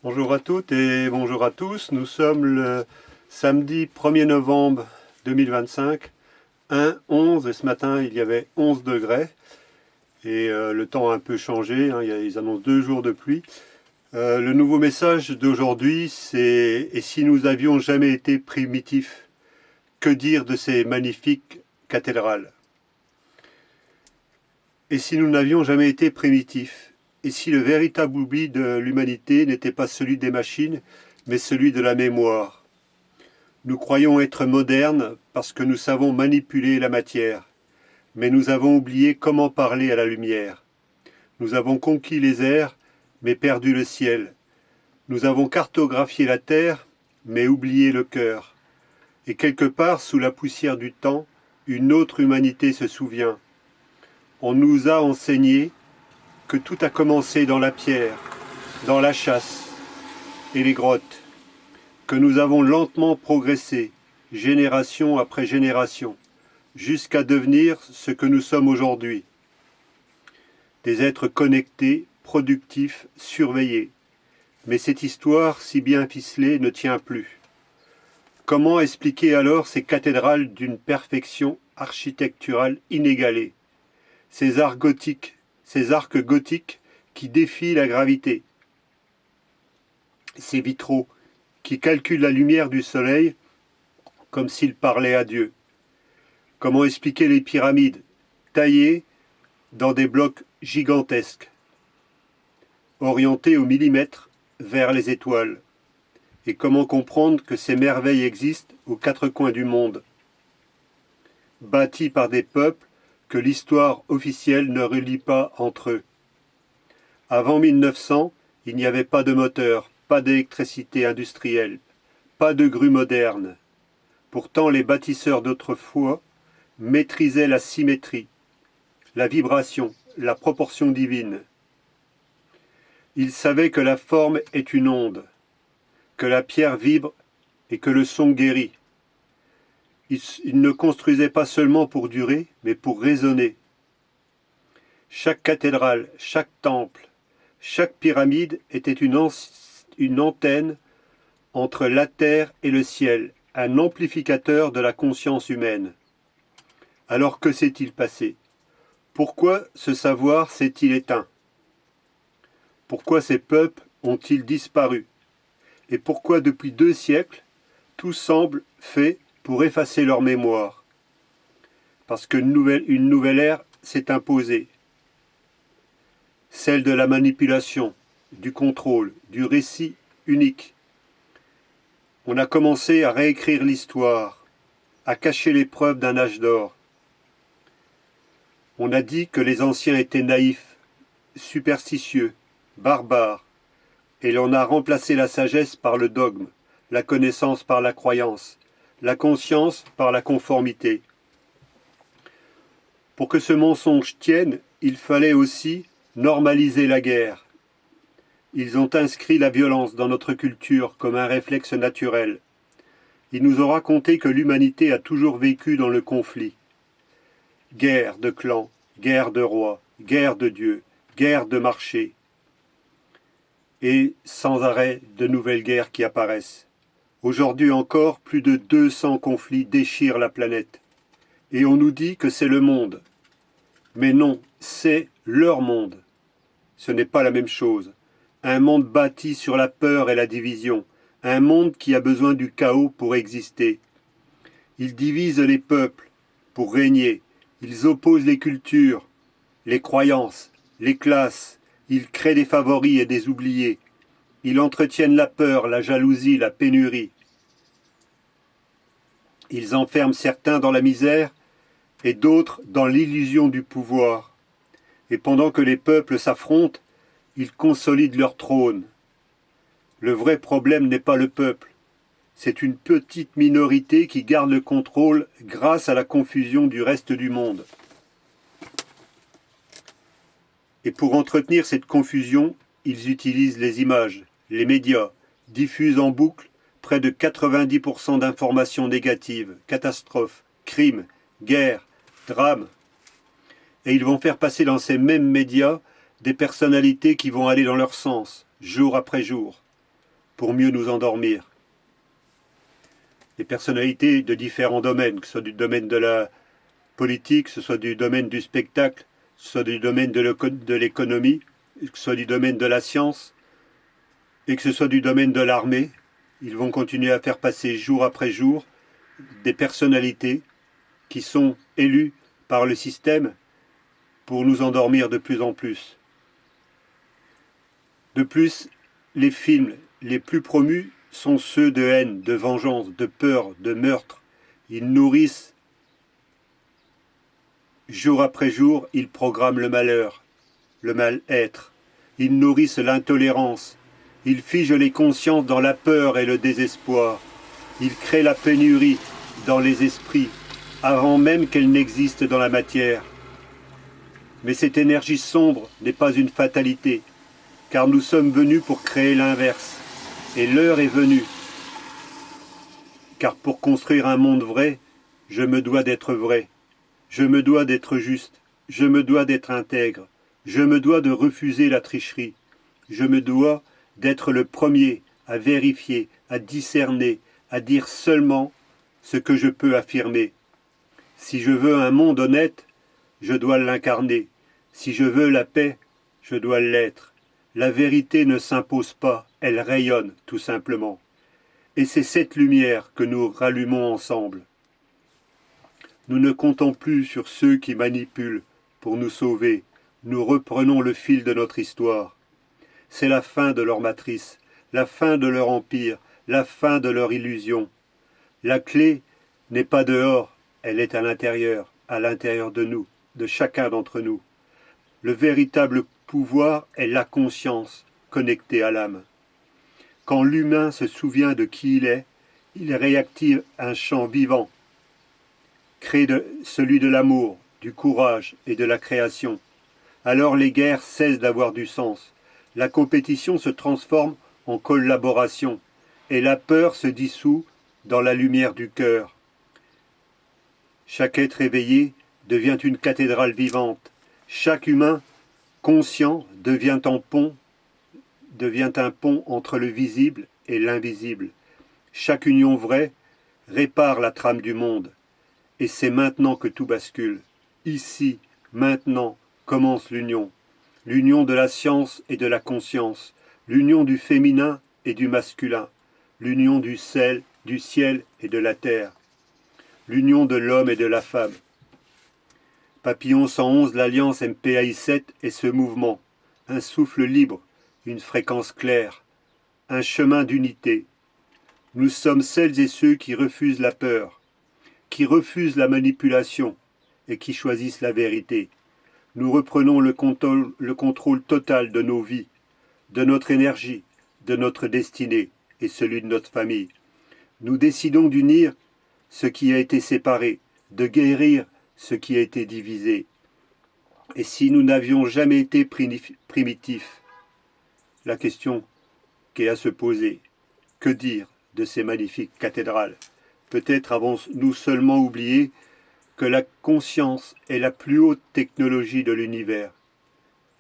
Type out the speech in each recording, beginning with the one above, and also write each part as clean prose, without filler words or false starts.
Bonjour à toutes et bonjour à tous. Nous sommes le samedi 1er novembre 2025, 1-11, et ce matin il y avait 11 degrés et le temps a un peu changé, hein, ils annoncent 2 jours de pluie. Le nouveau message d'aujourd'hui, c'est: et si nous avions jamais été primitifs, que dire de ces magnifiques cathédrales? Et si nous n'avions jamais été primitifs? Et si le véritable oubli de l'humanité n'était pas celui des machines, mais celui de la mémoire? Nous croyons être modernes parce que nous savons manipuler la matière, mais nous avons oublié comment parler à la lumière. Nous avons conquis les airs, mais perdu le ciel. Nous avons cartographié la terre, mais oublié le cœur. Et quelque part, sous la poussière du temps, une autre humanité se souvient. On nous a enseigné que tout a commencé dans la pierre, dans la chasse et les grottes, que nous avons lentement progressé, génération après génération, jusqu'à devenir ce que nous sommes aujourd'hui. Des êtres connectés, productifs, surveillés. Mais cette histoire, si bien ficelée, ne tient plus. Comment expliquer alors ces cathédrales d'une perfection architecturale inégalée, ces arcs gothiques qui défient la gravité, ces vitraux qui calculent la lumière du soleil comme s'ils parlaient à Dieu? Comment expliquer les pyramides taillées dans des blocs gigantesques, orientés au millimètre vers les étoiles? Et comment comprendre que ces merveilles existent aux quatre coins du monde, bâties par des peuples que l'histoire officielle ne relie pas entre eux? Avant 1900, il n'y avait pas de moteur, pas d'électricité industrielle, pas de grue moderne. Pourtant, les bâtisseurs d'autrefois maîtrisaient la symétrie, la vibration, la proportion divine. Ils savaient que la forme est une onde, que la pierre vibre et que le son guérit. Ils ne construisaient pas seulement pour durer, mais pour résonner. Chaque cathédrale, chaque temple, chaque pyramide était une antenne entre la terre et le ciel, un amplificateur de la conscience humaine. Alors que s'est-il passé? Pourquoi ce savoir s'est-il éteint? Pourquoi ces peuples ont-ils disparu? Et pourquoi depuis 2 siècles, tout semble fait pour effacer leur mémoire? Parce qu'une nouvelle ère s'est imposée, celle de la manipulation, du contrôle, du récit unique. On a commencé à réécrire l'histoire, à cacher les preuves d'un âge d'or. On a dit que les anciens étaient naïfs, superstitieux, barbares, et l'on a remplacé la sagesse par le dogme, la connaissance par la croyance, la conscience par la conformité. Pour que ce mensonge tienne, il fallait aussi normaliser la guerre. Ils ont inscrit la violence dans notre culture comme un réflexe naturel. Ils nous ont raconté que l'humanité a toujours vécu dans le conflit. Guerre de clans, guerre de rois, guerre de dieux, guerre de marchés. Et sans arrêt de nouvelles guerres qui apparaissent. Aujourd'hui encore, plus de 200 conflits déchirent la planète. Et on nous dit que c'est le monde. Mais non, c'est leur monde. Ce n'est pas la même chose. Un monde bâti sur la peur et la division. Un monde qui a besoin du chaos pour exister. Ils divisent les peuples pour régner. Ils opposent les cultures, les croyances, les classes. Ils créent des favoris et des oubliés. Ils entretiennent la peur, la jalousie, la pénurie. Ils enferment certains dans la misère et d'autres dans l'illusion du pouvoir. Et pendant que les peuples s'affrontent, ils consolident leur trône. Le vrai problème n'est pas le peuple. C'est une petite minorité qui garde le contrôle grâce à la confusion du reste du monde. Et pour entretenir cette confusion, ils utilisent les images, les médias, diffusent en boucle près de 90% d'informations négatives, catastrophes, crimes, guerres, drames. Et ils vont faire passer dans ces mêmes médias des personnalités qui vont aller dans leur sens, jour après jour. pour mieux nous endormir. Des personnalités de différents domaines, que ce soit du domaine de la politique, que ce soit du domaine du spectacle, que ce soit du domaine de l'économie, que ce soit du domaine de la science, et que ce soit du domaine de l'armée. Ils vont continuer à faire passer jour après jour des personnalités qui sont élues par le système pour nous endormir de plus en plus. De plus, les films les plus promus sont ceux de haine, de vengeance, de peur, de meurtre. Ils nourrissent, jour après jour, ils programment le malheur, le mal-être. Ils nourrissent l'intolérance. Ils figent les consciences dans la peur et le désespoir. Ils créent la pénurie dans les esprits, avant même qu'elle n'existe dans la matière. Mais cette énergie sombre n'est pas une fatalité, car nous sommes venus pour créer l'inverse. Et l'heure est venue. Car pour construire un monde vrai, je me dois d'être vrai. Je me dois d'être juste. Je me dois d'être intègre. Je me dois de refuser la tricherie. Je me dois d'être le premier à vérifier, à discerner, à dire seulement ce que je peux affirmer. Si je veux un monde honnête, je dois l'incarner. Si je veux la paix, je dois l'être. La vérité ne s'impose pas, elle rayonne tout simplement. Et c'est cette lumière que nous rallumons ensemble. Nous ne comptons plus sur ceux qui manipulent pour nous sauver. Nous reprenons le fil de notre histoire. C'est la fin de leur matrice, la fin de leur empire, la fin de leur illusion. La clé n'est pas dehors, elle est à l'intérieur de nous, de chacun d'entre nous. Le véritable pouvoir est la conscience connectée à l'âme. Quand l'humain se souvient de qui il réactive un champ vivant, crée celui de l'amour, du courage et de la création. Alors les guerres cessent d'avoir du sens. La compétition se transforme en collaboration et la peur se dissout dans la lumière du cœur. Chaque être éveillé devient une cathédrale vivante. Chaque humain conscient devient un pont entre le visible et l'invisible. Chaque union vraie répare la trame du monde. Et c'est maintenant que tout bascule. Ici, maintenant, commence l'union. L'union de la science et de la conscience. L'union du féminin et du masculin. L'union du ciel et de la terre. L'union de l'homme et de la femme. Papillon 111, l'Alliance MPAI7 est ce mouvement. Un souffle libre, une fréquence claire. Un chemin d'unité. Nous sommes celles et ceux qui refusent la peur, qui refusent la manipulation et qui choisissent la vérité. Nous reprenons le contrôle total de nos vies, de notre énergie, de notre destinée et celui de notre famille. Nous décidons d'unir ce qui a été séparé, de guérir ce qui a été divisé. Et si nous n'avions jamais été primitifs, la question qu'est à se poser, que dire de ces magnifiques cathédrales? Peut-être avons-nous seulement oublié que la conscience est la plus haute technologie de l'univers.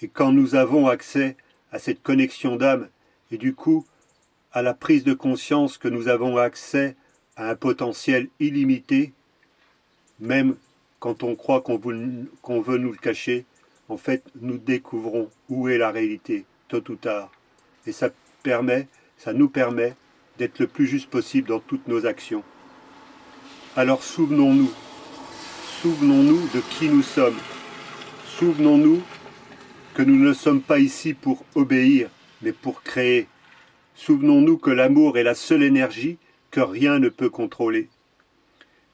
Et quand nous avons accès à cette connexion d'âme, et du coup à la prise de conscience que nous avons accès à un potentiel illimité, même quand on croit qu'on veut nous le cacher, en fait, nous découvrons où est la réalité, tôt ou tard. Et ça nous permet d'être le plus juste possible dans toutes nos actions. Alors souvenons-nous de qui nous sommes. Souvenons-nous que nous ne sommes pas ici pour obéir, mais pour créer. Souvenons-nous que l'amour est la seule énergie que rien ne peut contrôler.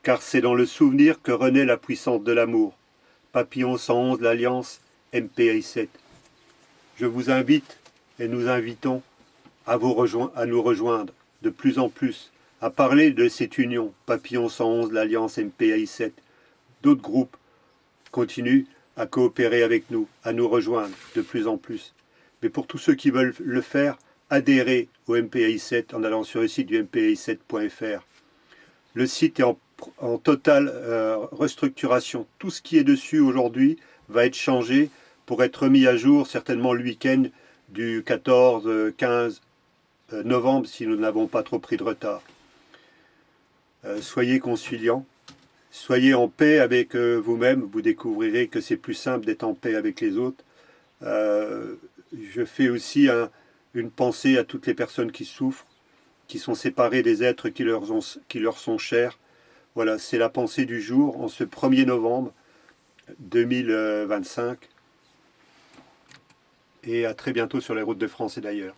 Car c'est dans le souvenir que renaît la puissance de l'amour. Papillon 111, l'Alliance MPI7. Je vous invite et nous invitons à nous rejoindre de plus en plus, à parler de cette union, Papillon 111, l'Alliance MPI7. D'autres groupes continuent à coopérer avec nous, à nous rejoindre de plus en plus. Mais pour tous ceux qui veulent le faire, adhérez au MPI7 en allant sur le site du mpi7.fr. Le site est en totale restructuration. Tout ce qui est dessus aujourd'hui va être changé pour être mis à jour certainement le week-end du 14, 15 novembre si nous n'avons pas trop pris de retard. Soyez conciliants, soyez en paix avec vous-même, vous découvrirez que c'est plus simple d'être en paix avec les autres. Je fais aussi une pensée à toutes les personnes qui souffrent, qui sont séparées des êtres qui leur sont chers. Voilà, c'est la pensée du jour, en ce 1er novembre 2025. Et à très bientôt sur les routes de France et d'ailleurs.